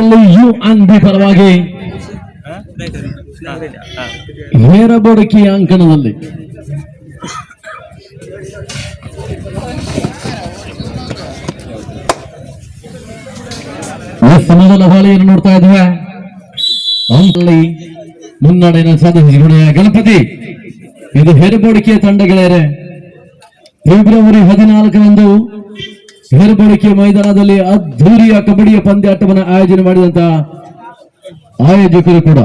ಅಂಕಣದಲ್ಲಿ UNB ಪರವಾಗಿ ಹೇರಬಡಕಿಯ ಅಂಕಣದಲ್ಲಿ ಮೊದಲ ಹಾಳೆಯನ್ನು ನೋಡ್ತಾ ಇದ್ವಿ. ಅಂಕಣದಲ್ಲಿ ಮುನ್ನಡೆಯನ್ನು ಸಾಧಿಸಿದ ಗಣಪತಿ ಇದು ಹೇರಬಡಕಿಯ ತಂಡಗಳೇ ಫೆಬ್ರವರಿ 14ರಂದು ಹೇರಬಡಕಿಯ ಮೈದಾನದಲ್ಲಿ ಅದ್ಧೂರಿಯ ಕಬಡ್ಡಿಯ ಪಂದ್ಯಾಟವನ್ನು ಆಯೋಜನೆ ಮಾಡಿದಂತಹ ಆಯೋಜಕರು ಕೂಡ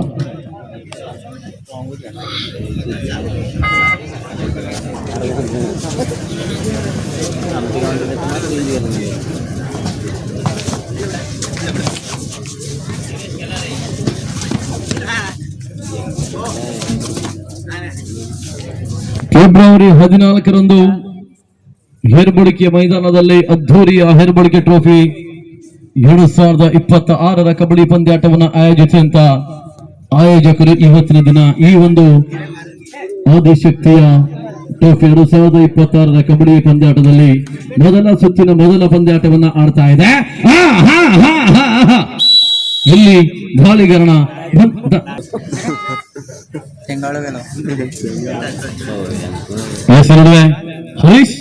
ಫೆಬ್ರವರಿ 14ರಂದು ಹೇರಬಡಕಿಯ ಮೈದಾನದಲ್ಲಿ ಅದ್ಧೂರಿಯ ಹೇರಬಡಕೆ ಟ್ರೋಫಿ 2026ರ ಕಬಡ್ಡಿ ಪಂದ್ಯಾಟವನ್ನು ಆಯೋಜಿಸಿದಂತ ಆಯೋಜಕರು ಇವತ್ತಿನ ದಿನ ಈ ಒಂದು ಆದಿಶಕ್ತಿಯ ಟ್ರೋಫಿ 2026ರ ಕಬಡ್ಡಿ ಪಂದ್ಯಾಟದಲ್ಲಿ ಮೊದಲ ಸುತ್ತಿನ ಮೊದಲ ಪಂದ್ಯಾಟವನ್ನು ಆಡ್ತಾ ಇದೆ. ಇಲ್ಲಿ ಗಾಳಿಗರಣ ಹರೀಶ್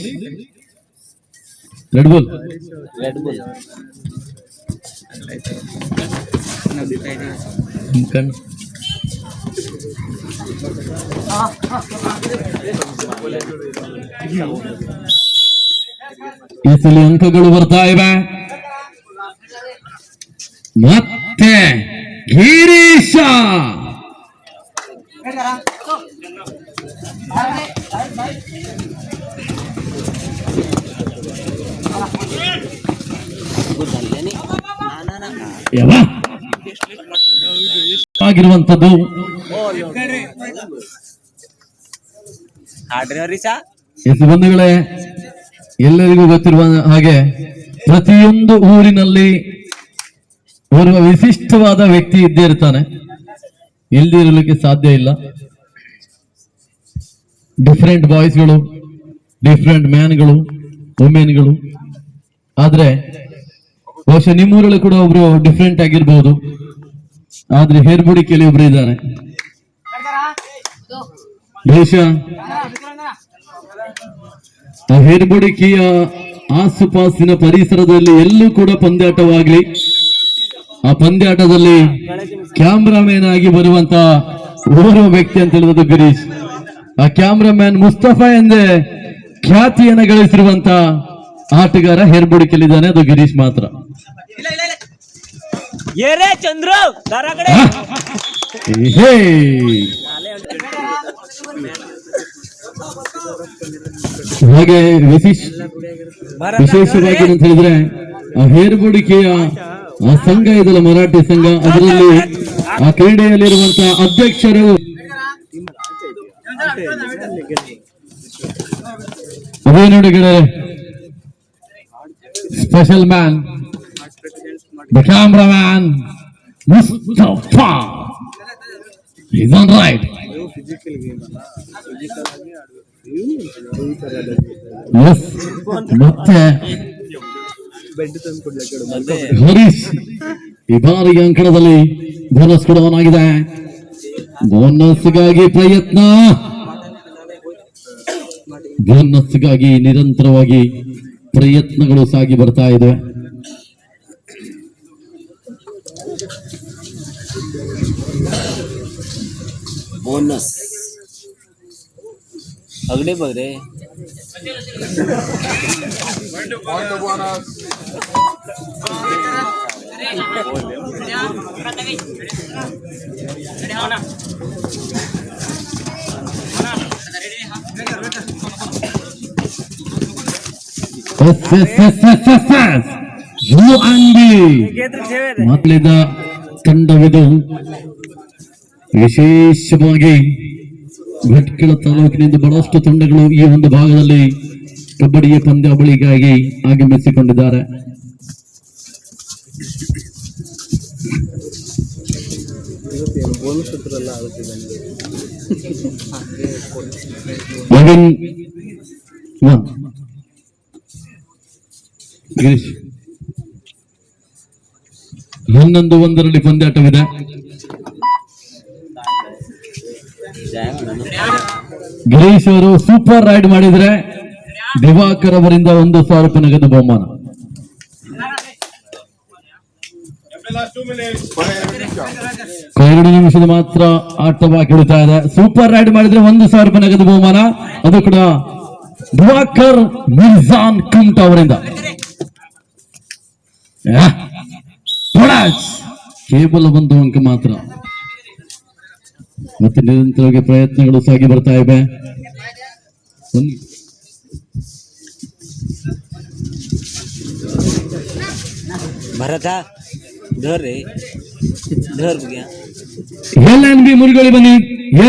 ರೆಡ್ ಬುಲ್ ಈ ಸಲ ಅಂಕಗಳು ಬರ್ತಾ ಇವೆ. ಮತ್ತೆ ಗಿರೀಶ ಆಗಿರುವಂತದ್ದು ಬಂಧುಗಳೇ, ಎಲ್ಲರಿಗೂ ಗೊತ್ತಿರುವ ಹಾಗೆ ಪ್ರತಿಯೊಂದು ಊರಿನಲ್ಲಿ ಓರ್ವ ವಿಶಿಷ್ಟವಾದ ವ್ಯಕ್ತಿ ಇದ್ದೇ ಇರ್ತಾನೆ, ಇಲ್ದಿರಲಿಕ್ಕೆ ಸಾಧ್ಯ ಇಲ್ಲ. ಡಿಫರೆಂಟ್ ಬಾಯ್ಸ್ಗಳು, ಡಿಫರೆಂಟ್ ಮ್ಯಾನ್ಗಳು, ವುಮೆನ್ಗಳು. ಆದ್ರೆ ಬಹುಶಃ ನಿಮ್ಮೂರಲ್ಲಿ ಕೂಡ ಒಬ್ರು ಡಿಫರೆಂಟ್ ಆಗಿರ್ಬೋದು, ಆದ್ರೆ ಹೇರಬಡಕಿಯಲ್ಲಿ ಒಬ್ರು ಇದ್ದಾರೆ. ಬಹುಶಃ ಹೇರಬಡಕಿಯ ಆಸುಪಾಸಿನ ಪರಿಸರದಲ್ಲಿ ಎಲ್ಲೂ ಕೂಡ ಪಂದ್ಯಾಟವಾಗ್ಲಿ, ಆ ಪಂದ್ಯಾಟದಲ್ಲಿ ಕ್ಯಾಮ್ರಾಮನ್ ಆಗಿ ಬರುವಂತ ಓರ್ವ ವ್ಯಕ್ತಿ ಅಂತ ಹೇಳಿದ್ರು ಗಿರೀಶ್. ಆ ಕ್ಯಾಮ್ರಾಮನ್ ಮುಸ್ತಫಾ ಎಂದೇ ಖ್ಯಾತಿಯನ್ನು ಗಳಿಸಿರುವಂತ ಆಟಗಾರ ಹೇರಬಡಕಿಯಲ್ಲಿದ್ದಾನೆ, ಅದು ಗಿರೀಶ್ ಮಾತ್ರ. ಹಾಗೆ ವಿಶೇಷವಾಗಿ ಅಂತ ಹೇಳಿದ್ರೆ ಆ ಹೇರಬಡಕಿಯ ಆ ಸಂಘ ಇದಲ್ಲ, ಮರಾಠಿ ಸಂಘ, ಅದರಲ್ಲಿ ಆ ಕ್ರೀಡೆಯಲ್ಲಿರುವಂತಹ ಅಧ್ಯಕ್ಷರು ಅದೇ ನೋಡಿ ಗೆಳೆಯರೆ, special man, the cameraman Mustafa is on right. Yes, ಮತ್ತೆ ಹರೀಶ್ ಈ ಬಾರಿಯ ಅಂಕಣದಲ್ಲಿ ಬೋನಸ್ ಕೊಡುವನಾಗಿದೆ. ಬೋನಸ್ಗಾಗಿ ಪ್ರಯತ್ನ, ಬೋನಸ್ಗಾಗಿ ನಿರಂತರವಾಗಿ ಪ್ರಯತ್ನಗಳು ಸಾಗಿ ಬರ್ತಾ ಇದೆ. ಬೋನಸ್ ಅಗಡೆ ಬಗ್ರೆ ಮಕ್ಕಳಿದ ತಂಡವಿದು ವಿಶೇಷವಾಗಿ ಭಟ್ಕಳ ತಾಲೂಕಿನಿಂದ ಬಹಳಷ್ಟು ತಂಡಗಳು ಈ ಒಂದು ಭಾಗದಲ್ಲಿ ಕಬಡ್ಡಿಯ ಪಂದ್ಯಾವಳಿಗಾಗಿ ಆಗಮಿಸಿಕೊಂಡಿದ್ದಾರೆ. 11-1 ಪಂದ್ಯಾಟವಿದೆ. ಗಿರೀಶ್ ಅವರು ಸೂಪರ್ ರೈಡ್ ಮಾಡಿದ್ರೆ ದಿವಾಕರ್ ಅವರಿಂದ 1,000 ರೂಪಾಯಿ ನಗದು ಬಹುಮಾನ. ಎರಡು ನಿಮಿಷದ ಮಾತ್ರ ಆಟವಾಗಿ ಉಳಿತಾ ಇದೆ. ಸೂಪರ್ ರೈಡ್ ಮಾಡಿದ್ರೆ 1,000 ರೂಪಾಯಿ ನಗದು ಬಹುಮಾನ, ಅದು ಕೂಡ ದಿವಾಕರ್ ಮಿರ್ಜಾನ್ ಕುಮಟ ಅವರಿಂದ. ಕೇವಲ 1 ಅಂಕ ಮಾತ್ರ. ಮತ್ತೆ ನಿರಂತರವಾಗಿ ಪ್ರಯತ್ನಗಳು ಸಾಗಿ ಬರ್ತಾ ಇವೆ. ಭರತ ಧರ್ ರೀ ಧರ್ ಬಗ್ಯ LNB ಮುರುಗೋಳಿ ಬನ್ನಿ.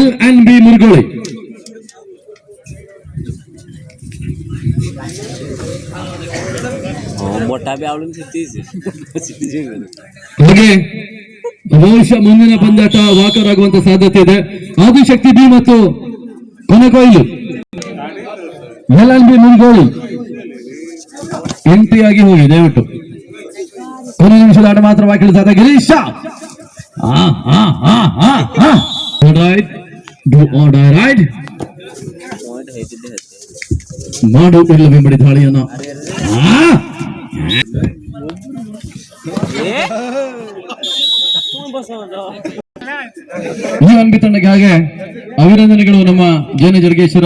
LNB ಮುರುಗೋಳಿ मोठा बी आवडून ಹಾಗೆ ಬಹುಶಃ ಮುಂದಿನ ಪಂದ್ಯಾಟ ವಾಕರ್ ಆಗುವಂತ ಸಾಧ್ಯತೆ ಇದೆ. ಆದಿಶಕ್ತಿ ಬಿ ಮತ್ತು ಕೊನೆಕೊಯ್ಲು LNB ಮುರುಗೋಳಿ ಎಂಟ್ರಿ ಆಗಿ ಹೋಗಿ ದಯವಿಟ್ಟು. ಕೊನೆ ನಿಮಿಷದ ಆಟ ಮಾತ್ರ ಬಾಕಿ ಉಳಿದ ಗಿರೀಶ. ಮಾಡು ಇಲ್ಲವೇ ಮಾಡಿ ದಾಳಿಯನ್ನ. ಈ ಅನ್ಬಿ ತಂಡಕ್ಕೆ ಹಾಗೆ ಅಭಿನಂದನೆಗಳು ನಮ್ಮ ಜೇನ ಜರುಗೇಶ್ವರ